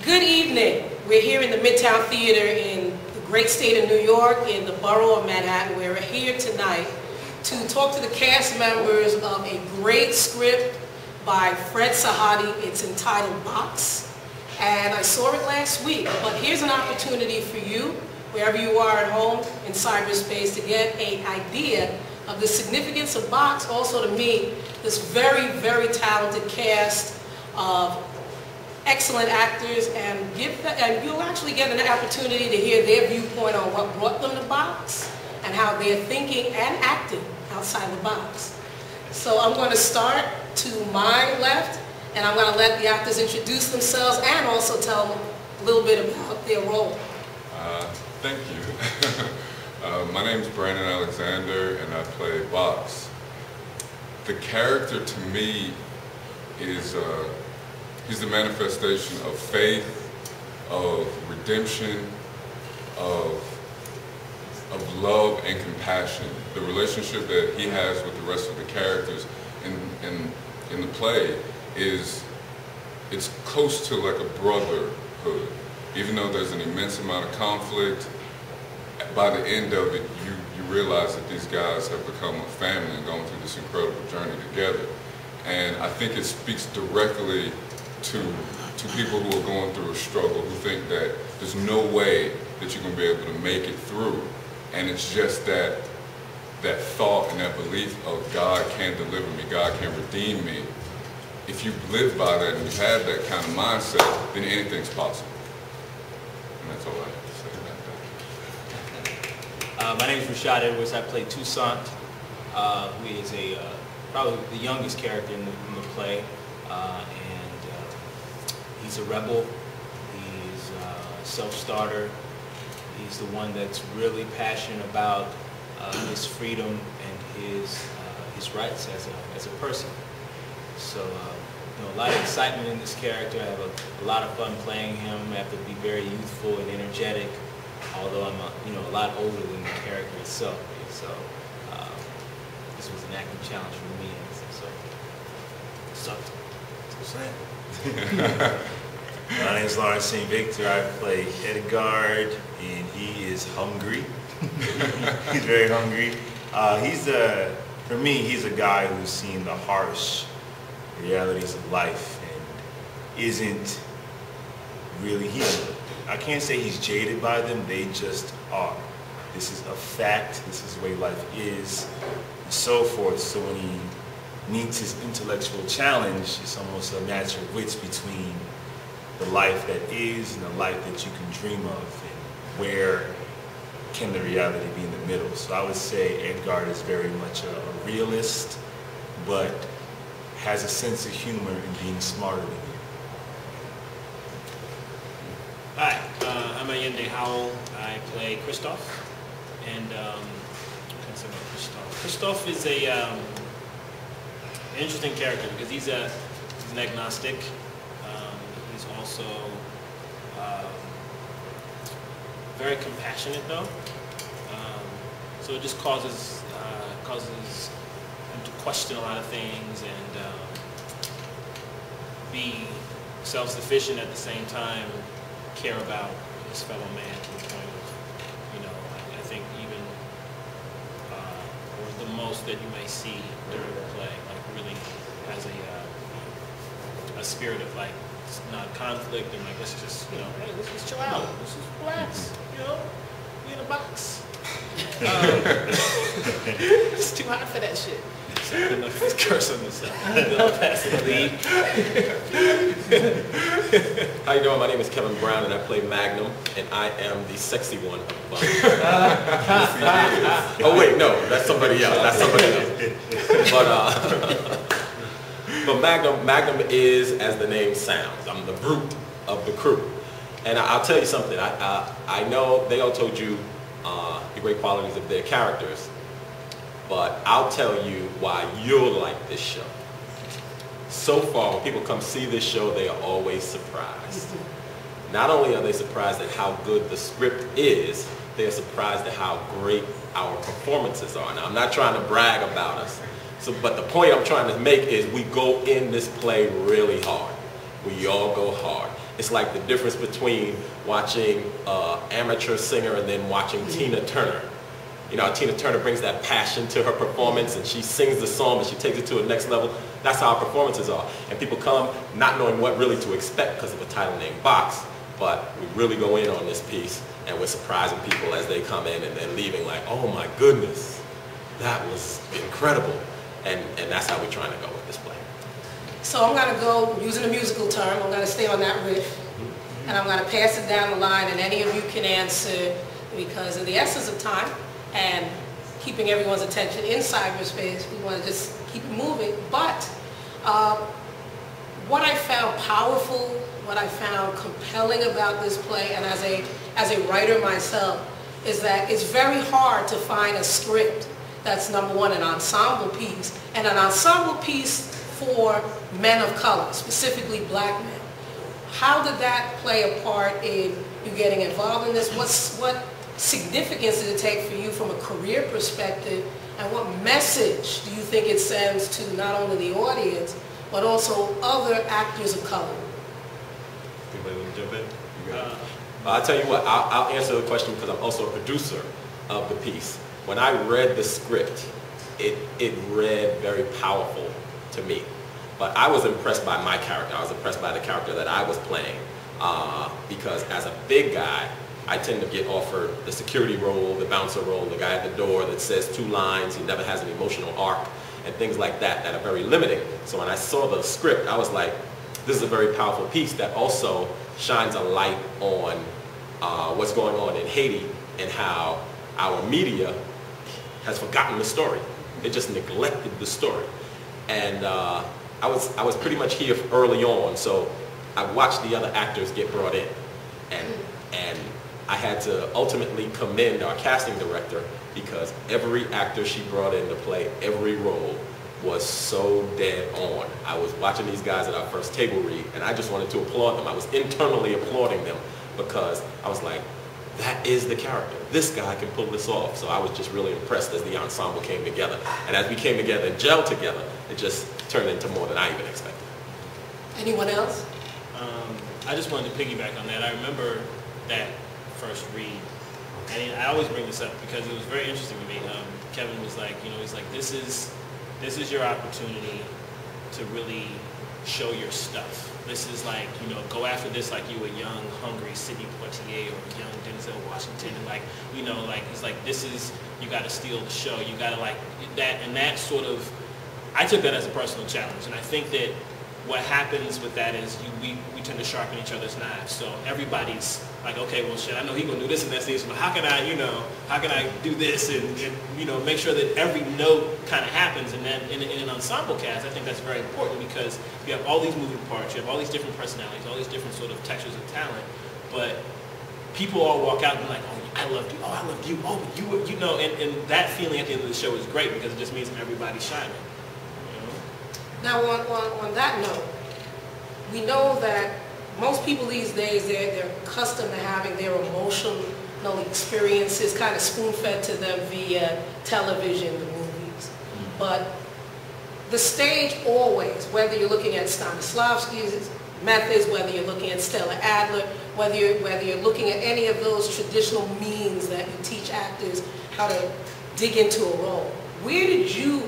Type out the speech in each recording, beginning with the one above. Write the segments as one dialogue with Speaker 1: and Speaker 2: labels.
Speaker 1: Good evening. We're here in the Midtown Theater in the great state of New York, in the borough of Manhattan. We're here tonight to talk to the cast members of a great script by Shahadi. It's entitled Box, and I saw it last week. But here's an opportunity for you, wherever you are at home in cyberspace, to get an idea of the significance of Box. Also to meet this very, very talented cast of excellent actors, and you'll actually get an opportunity to hear their viewpoint on what brought them to Box and how they're thinking and acting outside the box. So I'm going to start to my left, and I'm going to let the actors introduce themselves and also tell them a little bit about their role.
Speaker 2: Thank you. My name is Brandon Alexander, and I play Box. The character to me is he's the manifestation of faith, of redemption, of love and compassion. The relationship that he has with the rest of the characters in the play it's close to like a brotherhood. Even though there's an immense amount of conflict, by the end of it, you realize that these guys have become a family and gone through this incredible journey together. And I think it speaks directly to people who are going through a struggle, who think that there's no way that you're going to be able to make it through. And it's just that thought and that belief of God can deliver me, God can redeem me. If you live by that and you have that kind of mindset, then anything's possible. And that's all I have to say about that.
Speaker 3: My name is Rashad. I play Toussaint, who is probably the youngest character in the play. He's a rebel. He's a self-starter. He's the one that's really passionate about his freedom and his rights as a person. So, a lot of excitement in this character. I have a lot of fun playing him. I have to be very youthful and energetic, although I'm a lot older than the character itself. So, this was an acting challenge for me. So,
Speaker 4: My name is Lawrence St. Victor. I play Edgard, and he is hungry. He's very hungry. For me, he's a guy who's seen the harsh realities of life and isn't really, I can't say he's jaded by them, they just are. This is a fact, this is the way life is, and so forth. So when he meets his intellectual challenge, it's almost a match of wits between the life that is and the life that you can dream of, and where can the reality be in the middle. So I would say Edgard is very much a realist, but has a sense of humor in being smarter than you.
Speaker 5: Hi, I'm Ayinde Howell. I play Christophe, and Christophe is an interesting character because he's an agnostic. He's also very compassionate, though. So it just causes him to question a lot of things and be self-sufficient at the same time, care about his fellow man to the point of, I think even or the most that you may see during the play, like really has a spirit of like not conflict and like let's just hey, let's just chill out, let's just relax, be in a box. It's too hot for that shit. So I don't know if it's curse on this. I'll pass it. Leave.
Speaker 6: How you doing? My name is Kevin Brown, and I play Magnum, and I am the sexy one of the bunch. Oh wait, no, that's somebody else. That's somebody else. But Magnum is, as the name sounds, I'm the brute of the crew. And I'll tell you something. I know they all told you the great qualities of their characters, but I'll tell you why you'll like this show. So far, when people come see this show, they are always surprised. Not only are they surprised at how good the script is, they are surprised at how great our performances are. Now, I'm not trying to brag about us, but the point I'm trying to make is we go in this play really hard. We all go hard. It's like the difference between watching amateur singer and then watching Tina Turner. You know, Tina Turner brings that passion to her performance and she sings the song and she takes it to a next level. That's how our performances are. And people come not knowing what really to expect because of a title named Box, but we really go in on this piece and we're surprising people as they come in and then leaving like, oh my goodness, that was incredible. And that's how we're trying to go with this play.
Speaker 1: So I'm going to go, using a musical term, I'm going to stay on that riff, and I'm going to pass it down the line, and any of you can answer, because of the essence of time and keeping everyone's attention in cyberspace, we want to just keep it moving. But what I found powerful, what I found compelling about this play, and as a writer myself, is that it's very hard to find a script that's, number one, an ensemble piece, and an ensemble piece for men of color, specifically black men. How did that play a part in you getting involved in this? What significance did it take for you from a career perspective, and what message do you think it sends to not only the audience, but also other actors of color?
Speaker 6: Anybody want to jump in? I'll tell you what, I'll answer the question because I'm also a producer of the piece. When I read the script, it read very powerful to me. But I was impressed by my character. I was impressed by the character that I was playing because as a big guy, I tend to get offered the security role, the bouncer role, the guy at the door that says 2 lines, he never has an emotional arc, and things like that that are very limiting. So when I saw the script, I was like, this is a very powerful piece that also shines a light on what's going on in Haiti and how our media has forgotten the story. It just neglected the story. And I was pretty much here early on, so I watched the other actors get brought in. And I had to ultimately commend our casting director because every actor she brought in to play every role was so dead on. I was watching these guys at our first table read, and I just wanted to applaud them. I was internally applauding them because I was like, that is the character. This guy can pull this off. So I was just really impressed as the ensemble came together. And as we came together and gelled together, it just turned into more than I even expected.
Speaker 1: Anyone else?
Speaker 5: I just wanted to piggyback on that. I remember that first read, and I always bring this up because it was very interesting to me. Kevin was like, he's like, this is your opportunity to really show your stuff. This is like, go after this like you a young, hungry Sidney Poitier or young Denzel Washington, and like, it's like, this is, you got to steal the show. You got to like that, and that sort of, I took that as a personal challenge, and I think that what happens with that is we tend to sharpen each other's knives. So everybody's like, okay, well, shit, I know he's gonna do this and that, but how can I do this and make sure that every note kind of happens. And then in an ensemble cast, I think that's very important because you have all these moving parts, you have all these different personalities, all these different sort of textures of talent, but people all walk out and be like, oh, I loved you, oh, I loved you, oh, and that feeling at the end of the show is great because it just means everybody's shining.
Speaker 1: Now, on that note, we know that most people these days, they're accustomed to having their emotional experiences kind of spoon-fed to them via television, the movies. But the stage always, whether you're looking at Stanislavski's methods, whether you're looking at Stella Adler, whether you're looking at any of those traditional means that you teach actors how to dig into a role, where did you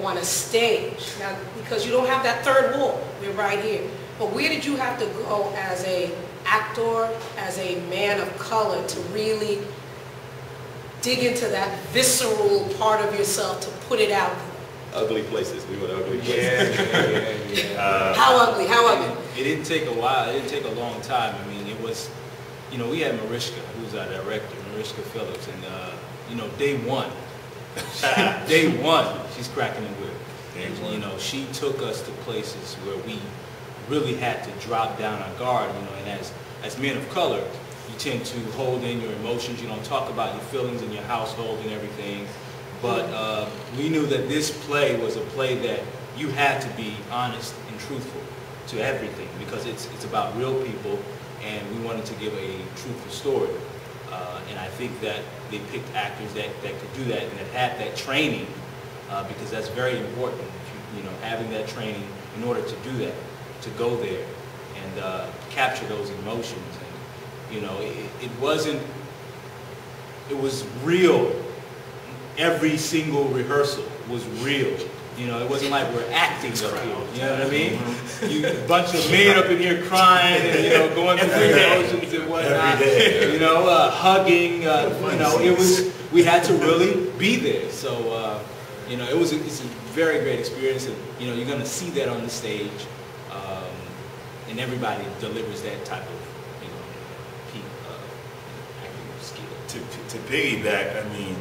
Speaker 1: on a stage, now because you don't have that third wall, we're right here, but where did you have to go as a actor, as a man of color to really dig into that visceral part of yourself to put it out there?
Speaker 6: Ugly places. We went ugly places.
Speaker 3: Yeah.
Speaker 1: How ugly? How ugly?
Speaker 3: It didn't take a while. It didn't take a long time. I mean, it was, we had Marishka, who's our director, Marishka Phillips, and day one, she's cracking the whip. And, she took us to places where we really had to drop down our guard, and as men of color, you tend to hold in your emotions. You don't talk about your feelings in your household and everything. But we knew that this play was a play that you had to be honest and truthful to everything because it's about real people, and we wanted to give a truthful story. And I think that they picked actors that could do that and that had that training because that's very important, having that training in order to do that, to go there and capture those emotions. And you know, it wasn't. It was real. Every single rehearsal was real. You know, it wasn't like we're acting up here. You know what I mean? A bunch of men up in here crying and, you know, going through emotions and whatnot. You know, hugging. You know, it was, we had to really be there. So, you know, it's a very great experience. And, you know, you're going to see that on the stage. And everybody delivers that type of, you know, acting skill.
Speaker 4: To piggyback, I mean,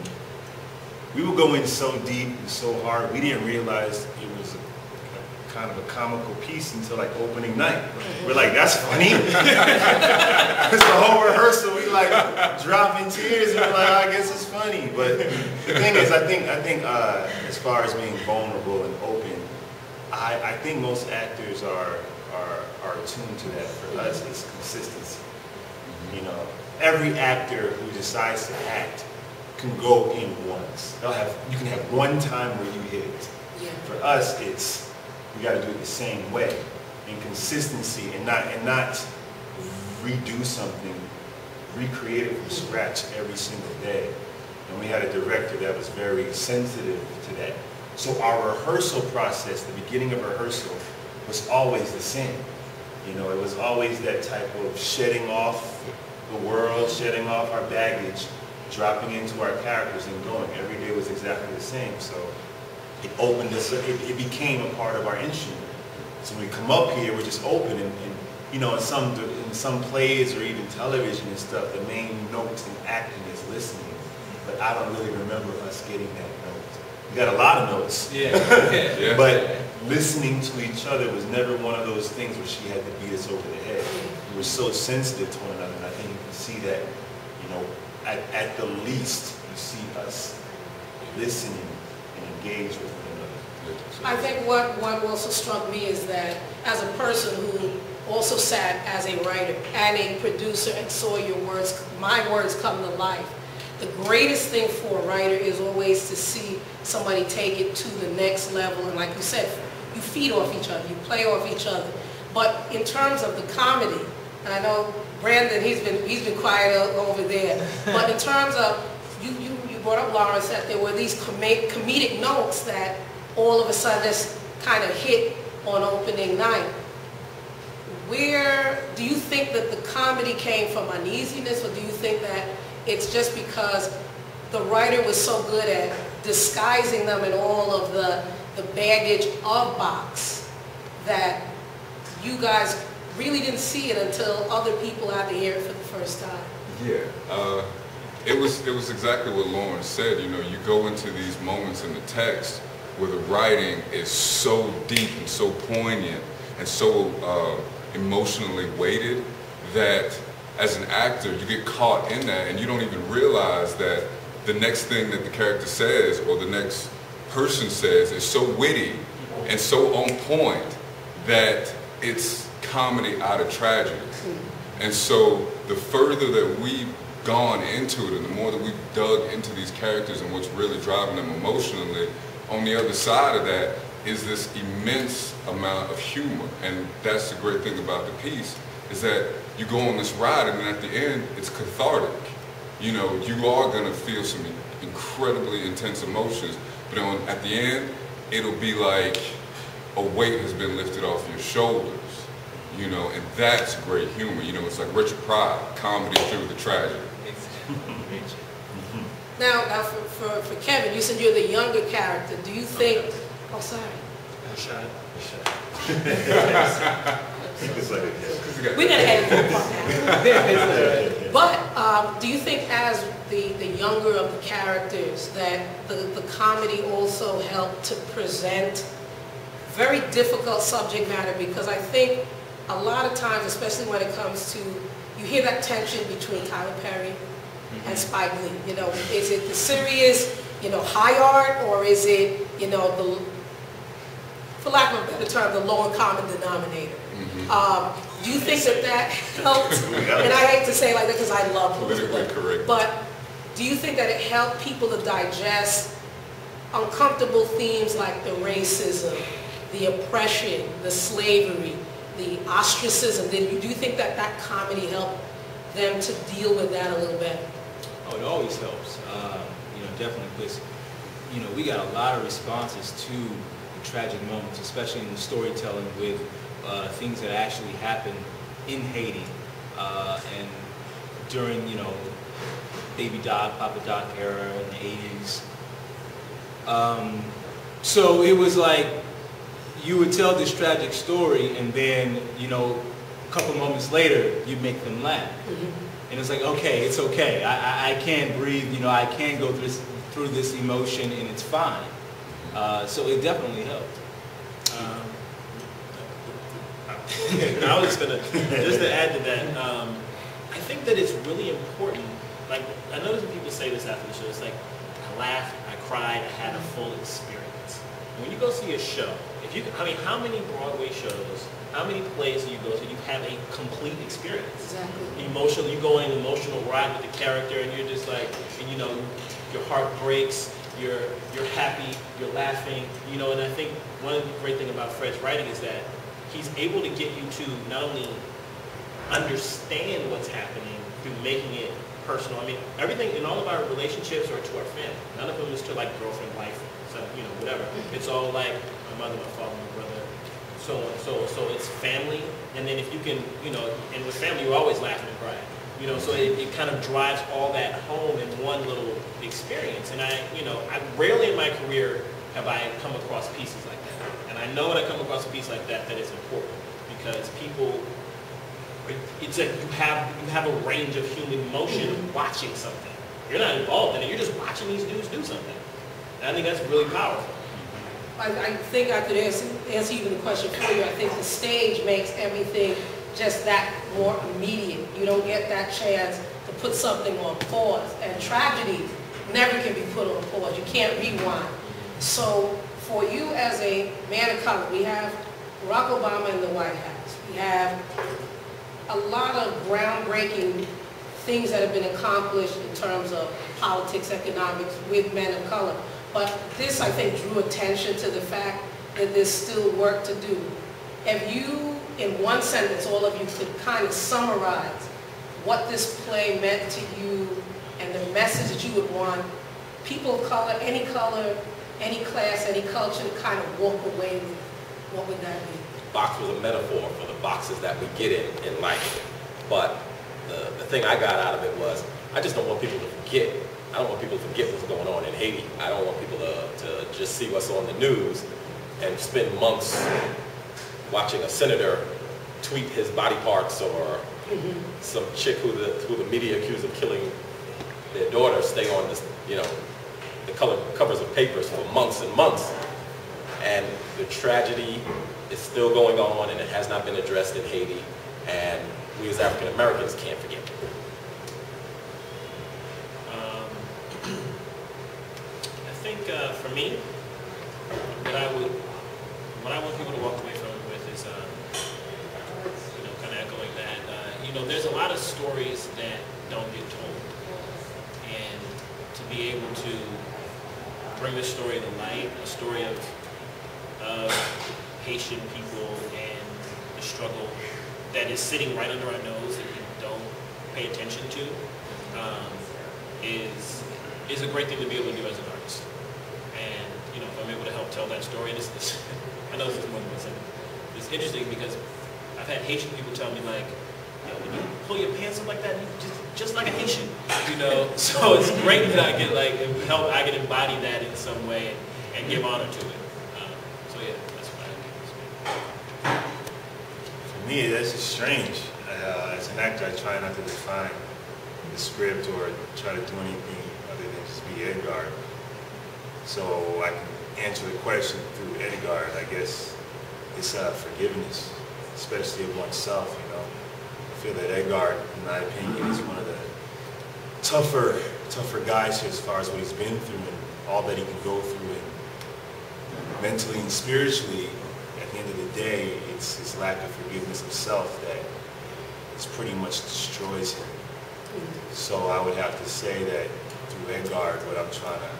Speaker 4: we were going so deep and so hard, we didn't realize it was a kind of a comical piece until like opening night. We're like, that's funny. It's the whole rehearsal, we like dropping tears and we're like, I guess it's funny. But the thing is, I think as far as being vulnerable and open, I think most actors are attuned to that. For us, it's consistency. You know, every actor who decides to act can go in once. You can have one time where you hit it.
Speaker 1: Yeah.
Speaker 4: For us, it's we got to do it the same way, in consistency, and not redo something, recreate it from scratch every single day. And we had a director that was very sensitive to that. So our rehearsal process, the beginning of rehearsal, was always the same. You know, it was always that type of shedding off the world, shedding off our baggage, dropping into our characters and going. Every day was exactly the same. So it opened us, it became a part of our instrument. So when we come up here, we're just open and you know, in some plays or even television and stuff, the main notes in acting is listening. But I don't really remember us getting that note. We got a lot of notes.
Speaker 6: Yeah.
Speaker 4: But listening to each other was never one of those things where she had to beat us over the head. We were so sensitive to one another, and I think you can see that, you know, at the least, you see us listening and engage with one another.
Speaker 1: I think what also struck me is that as a person who also sat as a writer and a producer and saw my words come to life, the greatest thing for a writer is always to see somebody take it to the next level. And like you said, you feed off each other, you play off each other. But in terms of the comedy, and I know Brandon, he's been quiet over there. But in terms of, you brought up, Lawrence, that there were these comedic notes that all of a sudden just kind of hit on opening night. Where do you think that the comedy came from uneasiness, or do you think that it's just because the writer was so good at disguising them in all of the baggage of box that you guys really didn't see it until other people had to hear it for the first time?
Speaker 2: Yeah, it was exactly what Lauren said. You know, you go into these moments in the text where the writing is so deep and so poignant and so emotionally weighted that as an actor you get caught in that and you don't even realize that the next thing that the character says or the next person says is so witty and so on point that it's comedy out of tragedy. And so the further that we've gone into it and the more that we've dug into these characters and what's really driving them emotionally, on the other side of that is this immense amount of humor. And that's the great thing about the piece, is that you go on this ride and then at the end it's cathartic. You know, you are going to feel some incredibly intense emotions, but at the end it'll be like a weight has been lifted off your shoulders. You know, and that's great humor. You know, it's like Richard Pryor, comedy through the tragedy.
Speaker 1: Now for Kevin, you said you're the younger character. Do you think?
Speaker 2: Okay.
Speaker 1: Oh, sorry.
Speaker 5: Rashad.
Speaker 1: We're gonna edit that part. But do you think, as the younger of the characters, that the comedy also helped to present very difficult subject matter? Because I think a lot of times, especially when it comes to, you hear that tension between Tyler Perry and Spike Lee. You know, is it the serious, you know, high art, or is it, you know, the, for lack of a better term, the lower common denominator? Do you think that helped? And I hate to say it like that because I love
Speaker 2: politically correct.
Speaker 1: But do you think that it helped people to digest uncomfortable themes like the racism, the oppression, the slavery, the ostracism? Did you do you think that that comedy helped them to deal with that a little bit?
Speaker 3: Oh, it always helps. You know, definitely, because you know we got a lot of responses to the tragic moments, especially in the storytelling with things that actually happened in Haiti and during, you know, Baby Doc, Papa Doc era in the 80s. So it was like you would tell this tragic story, and then, you know, a couple moments later, you make them laugh. And it's like, okay, it's okay. I can breathe, you know, I can go through this emotion, and it's fine. So it definitely helped.
Speaker 5: I was gonna, just to add to that, I think that it's really important. Like, I notice when people say this after the show, it's like, I laughed, I cried, I had a full experience. When you go see a show, if you, I mean, how many Broadway shows, how many plays do you go to, you have a complete experience?
Speaker 1: Exactly.
Speaker 5: Emotional, you go on an emotional ride with the character, and you're just like, and you know, your heart breaks, you're happy, you're laughing, you know, and I think one of the great things about Fred's writing is that he's able to get you to not only understand what's happening through making it personal. I mean, everything in all of our relationships are to our family. None of them is to like girlfriend, wife, so, you know, whatever. It's all like my mother, my father, my brother, so on. So it's family, and then if you can, you know, and with family, you're always laughing and crying. You know, so it kind of drives all that home in one little experience. And I, you know, I rarely in my career have I come across pieces like that. And I know when I come across a piece like that, that it's important, because people, it's like you have a range of human emotion watching something. You're not involved in it, you're just watching these dudes do something. And I think that's really powerful.
Speaker 1: I think I could answer even the question for you. I think the stage makes everything just that more immediate. You don't get that chance to put something on pause. And tragedy never can be put on pause. You can't rewind. So for you as a man of color, we have Barack Obama in the White House. We have a lot of groundbreaking things that have been accomplished in terms of politics, economics with men of color. But this, I think, drew attention to the fact that there's still work to do. If you, in one sentence, all of you could kind of summarize what this play meant to you and the message that you would want people of color, any class, any culture to kind of walk away with, what would that be?
Speaker 6: Box was a metaphor for the boxes that we get in life. But the thing I got out of it was, I just don't want people to forget. I don't want people to forget what's going on in Haiti. I don't want people to just see what's on the news and spend months watching a senator tweet his body parts, or some chick who the media accused of killing their daughter stay on this, you know, the covers of papers for months and months. And the tragedy is still going on, and it has not been addressed in Haiti, and we as African Americans can't forget.
Speaker 5: I think for me, what I want people to walk away from it with is, you know, kind of echoing that. You know, there's a lot of stories that don't get told, and to be able to bring this story to light, a story of Haitian people and the struggle that is sitting right under our nose that we don't pay attention to, is a great thing to be able to do as an artist. And, you know, if I'm able to help tell that story, and I know this is more than one second. It's interesting because I've had Haitian people tell me, like, you know, when you pull your pants up like that, you just like a Haitian, you know. So it's great that I get I can embody that in some way and give honor to it. So yeah, that's what I think.
Speaker 4: For me, that's just strange. As an actor, I try not to define the script or try to do anything other than just be Edgar. So I can answer the question through Edgar. I guess it's forgiveness, especially of oneself, you know. I feel that Edgar, in my opinion, is one of the tougher guys here as far as what he's been through and all that he can go through, and mentally and spiritually. At the end of the day, it's his lack of forgiveness of self that pretty much destroys him. So I would have to say that through Edgar, what I'm trying to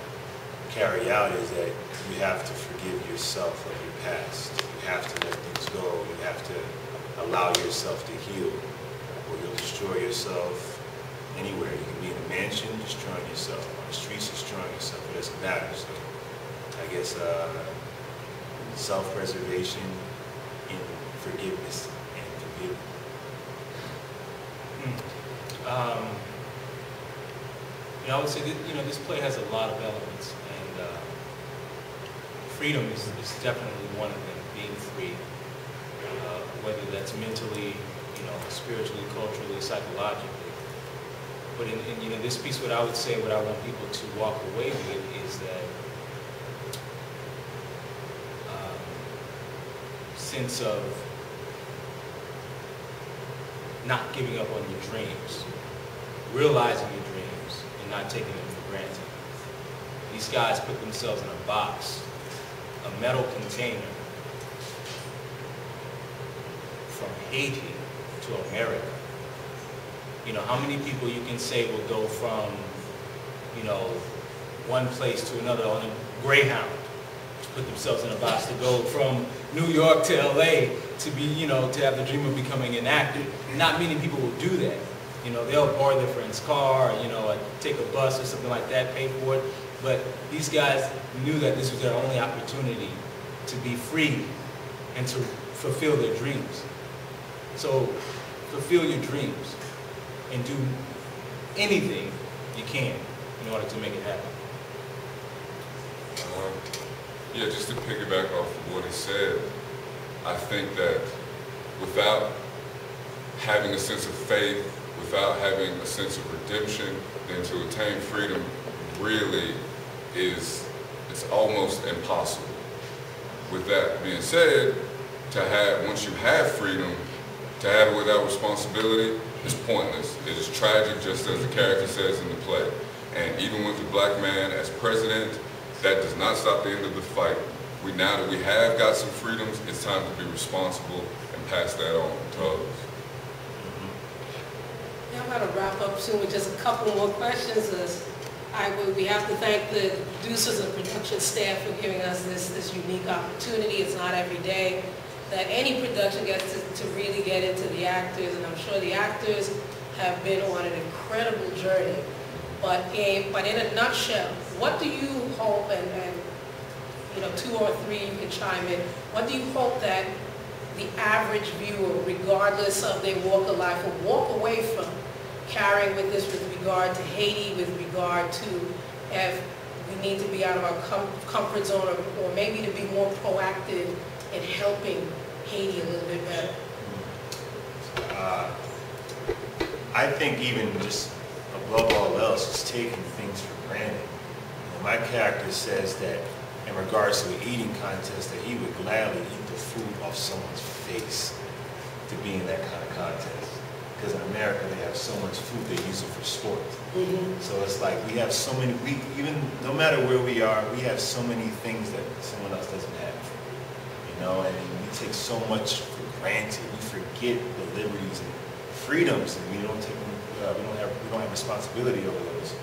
Speaker 4: carry out is that you have to forgive yourself of your past. You have to let things go. You have to allow yourself to heal, or you'll destroy yourself anywhere. You can be in a mansion destroying yourself, on the streets destroying yourself. It doesn't matter. So I guess self-preservation in forgiveness and forgiving.
Speaker 5: You know, I would say that, you know, this play has a lot of elements, and freedom is definitely one of them. Being free, whether that's mentally, you know, spiritually, culturally, psychologically. But in you know, this piece, what I would say, what I want people to walk away with is that sense of not giving up on your dreams, realizing your dreams, and not taking them for granted. These guys put themselves in a box, a metal container, from Haiti to America. You know, how many people you can say will go from, you know, one place to another on a Greyhound, to put themselves in a box, to go from New York to LA to be, you know, to have the dream of becoming an actor. Not many people will do that. You know, they'll borrow their friend's car, or, you know, take a bus or something like that, pay for it. But these guys knew that this was their only opportunity to be free and to fulfill their dreams. So fulfill your dreams and do anything you can in order to make it happen.
Speaker 2: Yeah, just to piggyback off of what he said, I think that without having a sense of faith, without having a sense of redemption, then to attain freedom really it's almost impossible. With that being said, once you have freedom, to have it without responsibility is pointless. It is tragic, just as the character says in the play. And even with the black man as president, that does not stop the end of the fight. Now that we have got some freedoms, it's time to be responsible and pass that on to others.
Speaker 1: Yeah, I'm going to wrap up soon with just a couple more questions. We have to thank the producers and production staff for giving us this unique opportunity. It's not every day that any production gets to really get into the actors, and I'm sure the actors have been on an incredible journey. But in a nutshell, what do you hope, and you know, 2 or 3 you can chime in, what do you hope that the average viewer, regardless of their walk of life, will walk away from carrying with this with regard to Haiti, with regard to if we need to be out of our comfort zone, or maybe to be more proactive in helping Haiti a little bit better?
Speaker 4: I think even just above all else, just taking things for granted. You know, my character says that in regards to an eating contest, that he would gladly eat the food off someone's face to be in that kind of contest. Because in America, they have so much food, they use it for sport. Mm-hmm. So it's like we have so many, even no matter where we are, we have so many things that someone else doesn't have. You know, and we take so much for granted. We forget the liberties and freedoms, and we don't take them. We don't have responsibility over those.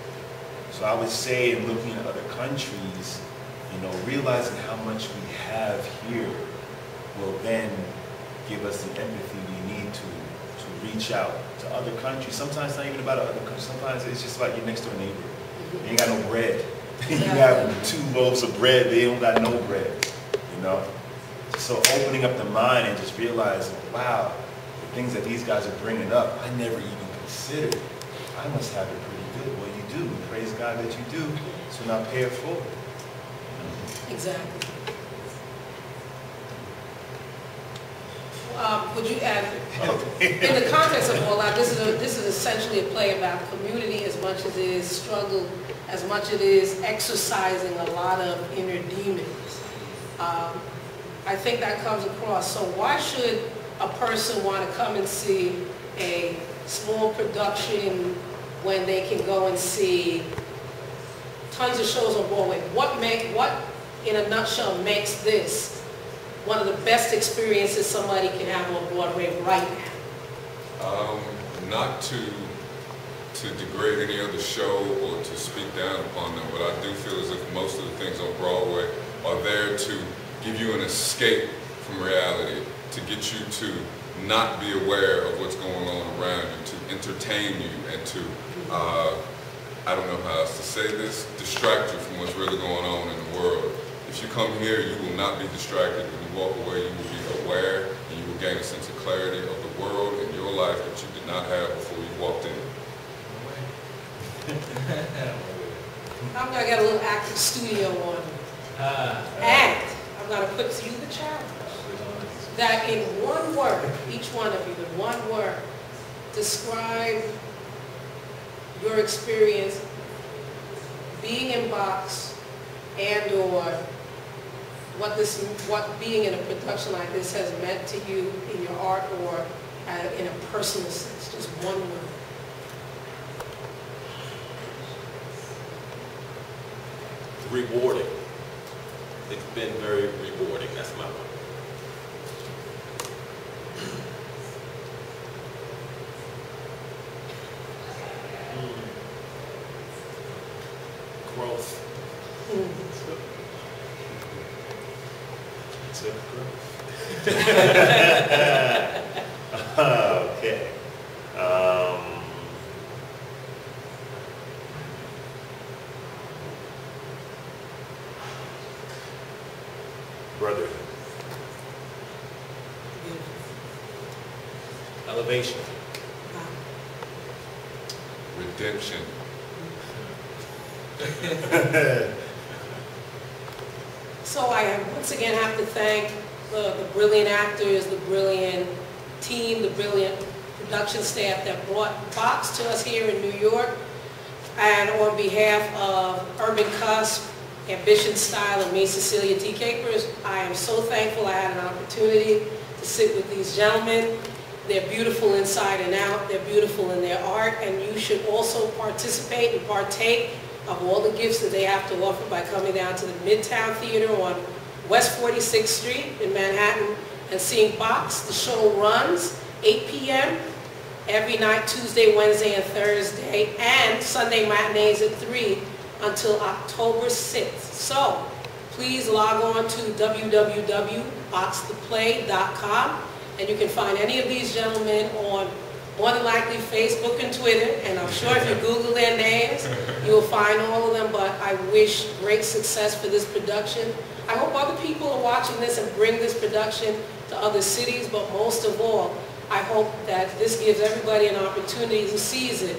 Speaker 4: So I would say, in looking at other countries, you know, realizing how much we have here will then give us the empathy we need to reach out to other countries. Sometimes it's not even about other countries. Sometimes it's just like your next door neighbor. They ain't got no bread. You have 2 loaves of bread, they don't got no bread. You know? So opening up the mind and just realizing, wow, the things that these guys are bringing up, I never even considered. I must have it pretty good. Well, you do. Praise God that you do. So now pay it forward.
Speaker 1: Exactly. Would you add, in the context of all that, this is essentially a play about community as much as it is struggle, as much as it is exercising a lot of inner demons. I think that comes across. So why should a person want to come and see a small production when they can go and see tons of shows on Broadway? What in a nutshell makes this one of the best experiences somebody can have on Broadway right now?
Speaker 2: Not to degrade any other show or to speak down upon them, but I do feel as if most of the things on Broadway are there to give you an escape from reality. to get you to not be aware of what's going on around you, to entertain you, and to, I don't know how else to say this, distract you from what's really going on in the world. If you come here, you will not be distracted. When you walk away, you will be aware, and you will gain a sense of clarity of the world and your life that you did not have before you walked in.
Speaker 1: I'm going to get a little active studio on you. And I'm going to put to you the challenge that in one word, each one of you, in one word, describe your experience being in box and or what being in a production like this has meant to you in your art or in a personal sense. Just one word.
Speaker 6: Rewarding. It's been very rewarding. That's my one.
Speaker 5: Growth.
Speaker 4: Okay. Brotherhood.
Speaker 3: Elevation.
Speaker 2: Redemption.
Speaker 1: So I once again have to thank the brilliant actors, the brilliant team, the brilliant production staff that brought Box to us here in New York. And on behalf of Urban Cusp, Ambition Style, and me, Cecilia T. Capers, I am so thankful I had an opportunity to sit with these gentlemen. They're beautiful inside and out. They're beautiful in their art, and you should also participate and partake of all the gifts that they have to offer by coming down to the Midtown Theater on West 46th Street in Manhattan and seeing Box. The show runs 8 p.m. every night, Tuesday, Wednesday, and Thursday, and Sunday matinees at 3 until October 6th. So please log on to www.boxtheplay.com, and you can find any of these gentlemen on more than likely Facebook and Twitter, and I'm sure if you Google their names, you will find all of them. But I wish great success for this production. I hope other people are watching this and bring this production to other cities, but most of all, I hope that this gives everybody an opportunity who sees it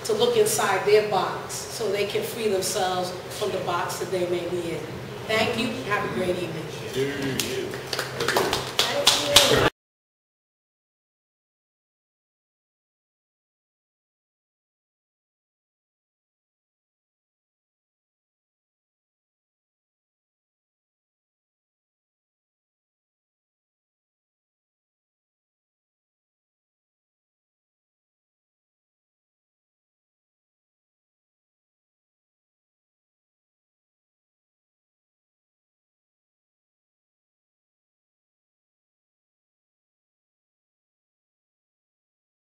Speaker 1: to look inside their box so they can free themselves from the box that they may be in. Thank you. Have a great evening.